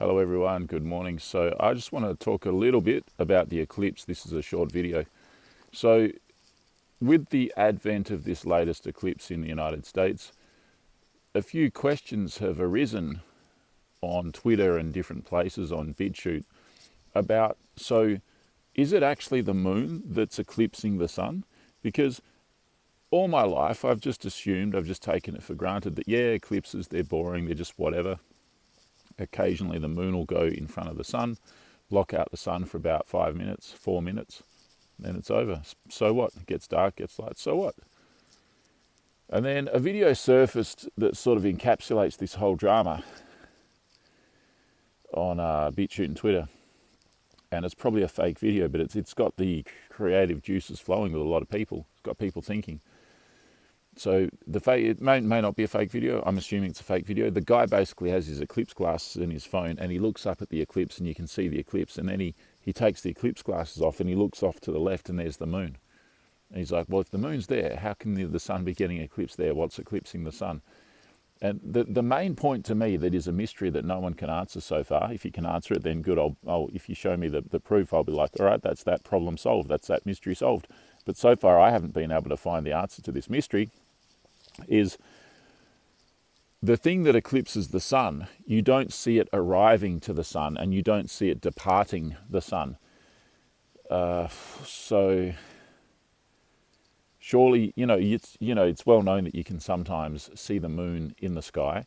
Hello everyone, good morning. So I just want to talk a little bit about the eclipse. This is a short video. So with the advent of this latest eclipse in the United States, a few questions have arisen on Twitter and different places on BitChute about, so is it actually the moon that's eclipsing the sun? Because all my life I've just assumed, I've just taken it for granted that eclipses, they're boring, they're just whatever. Occasionally the moon will go in front of the sun, block out the sun for about 5 minutes, 4 minutes, then it's over. So what? It gets dark, gets light, so what? And then a video surfaced that sort of encapsulates this whole drama on BitChute and Twitter. And it's probably a fake video, but it's got the creative juices flowing with a lot of people. It's got people thinking. So it may not be a fake video. I'm assuming it's a fake video. The guy basically has his eclipse glasses in his phone and he looks up at the eclipse and you can see the eclipse, and then he takes the eclipse glasses off and he looks off to the left and there's the moon. And he's like, well, if the moon's there, how can the sun be getting eclipsed there? What's eclipsing the sun? And the main point to me that is a mystery that no one can answer so far, if you can answer it, then good. If you show me the proof, I'll be like, all right, that's that problem solved. That's that mystery solved. But so far, I haven't been able to find the answer to this mystery. Is the thing that eclipses the sun, you don't see it arriving to the sun and you don't see it departing the sun. So surely, it's well known that you can sometimes see the moon in the sky.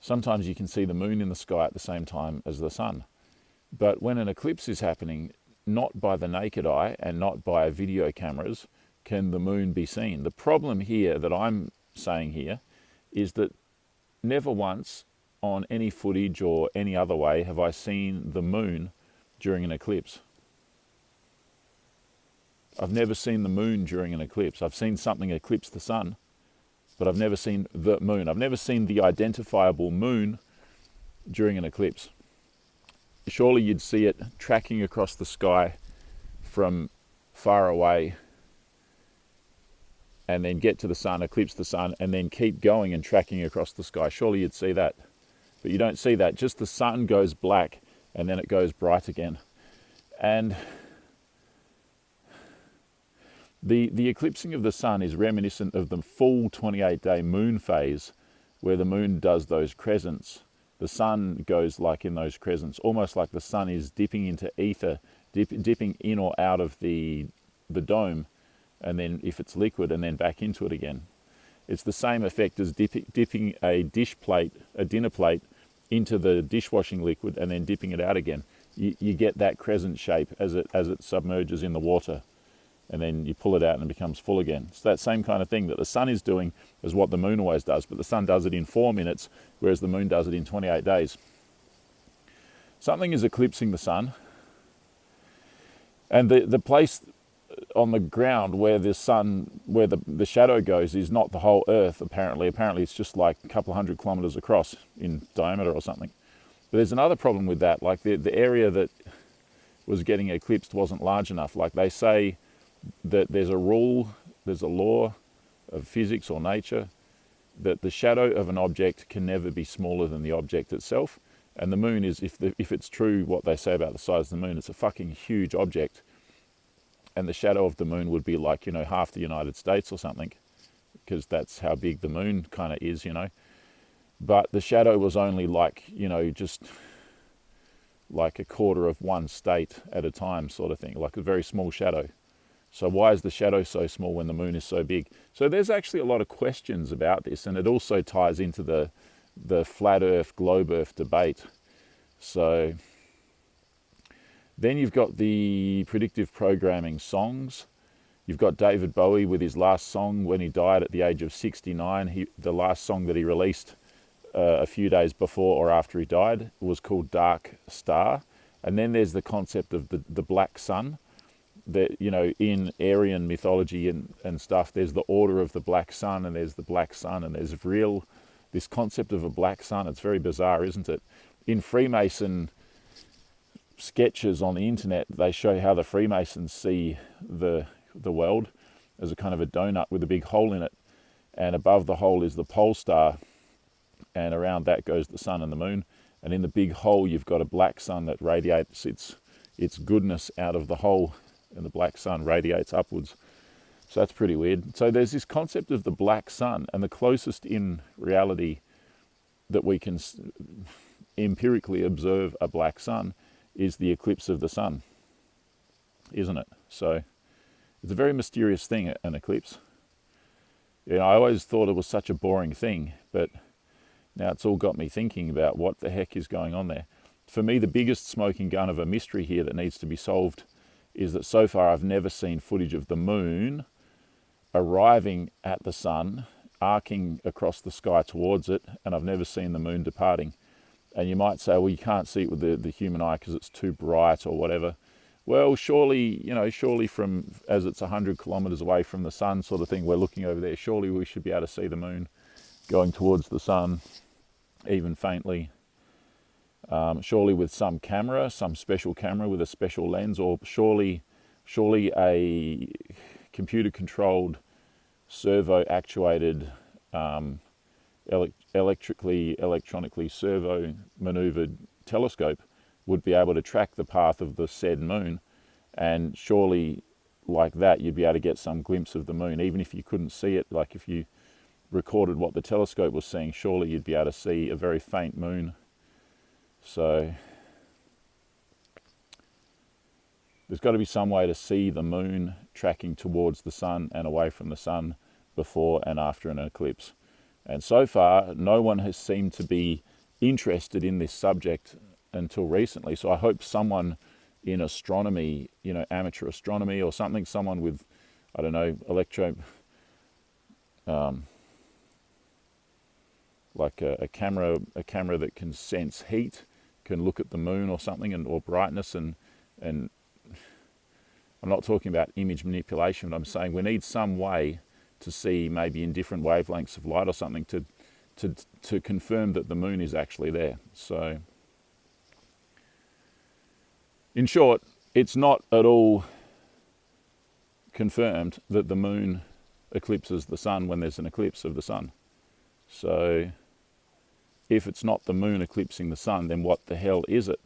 Sometimes you can see the moon in the sky at the same time as the sun. But when an eclipse is happening, not by the naked eye and not by video cameras, can the moon be seen. The problem here that I'm saying here is that never once on any footage or any other way have I seen the moon during an eclipse. I've never seen the moon during an eclipse. I've seen something eclipse the sun, but I've never seen the moon. I've never seen the identifiable moon during an eclipse. Surely you'd see it tracking across the sky from far away and then get to the sun, eclipse the sun, and then keep going and tracking across the sky. Surely you'd see that. But you don't see that. Just the sun goes black and then it goes bright again. And the eclipsing of the sun is reminiscent of the full 28-day moon phase, where the moon does those crescents. The sun goes like in those crescents, almost like the sun is dipping into ether, dipping in or out of the dome, and then if it's liquid, and then back into it again. It's the same effect as dipping a dinner plate into the dishwashing liquid and then dipping it out again. You get that crescent shape as it submerges in the water, and then you pull it out and it becomes full again. It's that same kind of thing that the sun is doing as what the moon always does, but the sun does it in 4 minutes, whereas the moon does it in 28 days. Something is eclipsing the sun, and the place on the ground where the sun, where the shadow goes, is not the whole earth, apparently. Apparently it's just like a couple of 100 kilometers across in diameter or something. But there's another problem with that, like the area that was getting eclipsed wasn't large enough. Like they say that there's a rule, there's a law of physics or nature, that the shadow of an object can never be smaller than the object itself. And the moon is, if it's true what they say about the size of the moon, it's a fucking huge object. And the shadow of the moon would be like, half the United States or something, because that's how big the moon kind of is, But the shadow was only like, just like a quarter of one state at a time sort of thing, like a very small shadow. So why is the shadow so small when the moon is so big? So there's actually a lot of questions about this, and it also ties into the flat earth, globe earth debate. So then you've got the predictive programming songs. You've got David Bowie with his last song when he died at the age of 69. The last song that he released a few days before or after he died was called Dark Star. And then there's the concept of the black sun. That, in Aryan mythology and stuff, there's the order of the black sun, and there's the black sun, and there's this concept of a black sun. It's very bizarre, isn't it? In Freemason sketches on the internet, they show how the Freemasons see the world as a kind of a donut with a big hole in it, and above the hole is the pole star, and around that goes the sun and the moon, and in the big hole you've got a black sun that radiates its goodness out of the hole, and the black sun radiates upwards. So that's pretty weird. So there's this concept of the black sun, and the closest in reality that we can empirically observe a black sun is the eclipse of the sun, isn't it? So it's a very mysterious thing, an eclipse. I always thought it was such a boring thing, but now it's all got me thinking about what the heck is going on there. For me, the biggest smoking gun of a mystery here that needs to be solved is that so far I've never seen footage of the moon arriving at the sun, arcing across the sky towards it, and I've never seen the moon departing. And you might say, well, you can't see it with the human eye because it's too bright or whatever. Well, surely, surely from, as it's 100 kilometers away from the sun sort of thing, we're looking over there, surely we should be able to see the moon going towards the sun, even faintly. Surely with some camera, some special camera with a special lens, or surely a computer-controlled, servo-actuated, electronically servo-maneuvered telescope would be able to track the path of the said moon, and surely like that you'd be able to get some glimpse of the moon, even if you couldn't see it. Like if you recorded what the telescope was seeing, surely you'd be able to see a very faint moon. So there's got to be some way to see the moon tracking towards the sun and away from the sun before and after an eclipse. And so far, no one has seemed to be interested in this subject until recently. So I hope someone in astronomy, amateur astronomy or something, someone with, I don't know, like a camera that can sense heat, can look at the moon or something, or brightness, and I'm not talking about image manipulation, but I'm saying we need some way to see, maybe in different wavelengths of light or something, to confirm that the moon is actually there. So in short, it's not at all confirmed that the moon eclipses the sun when there's an eclipse of the sun. So if it's not the moon eclipsing the sun, then what the hell is it?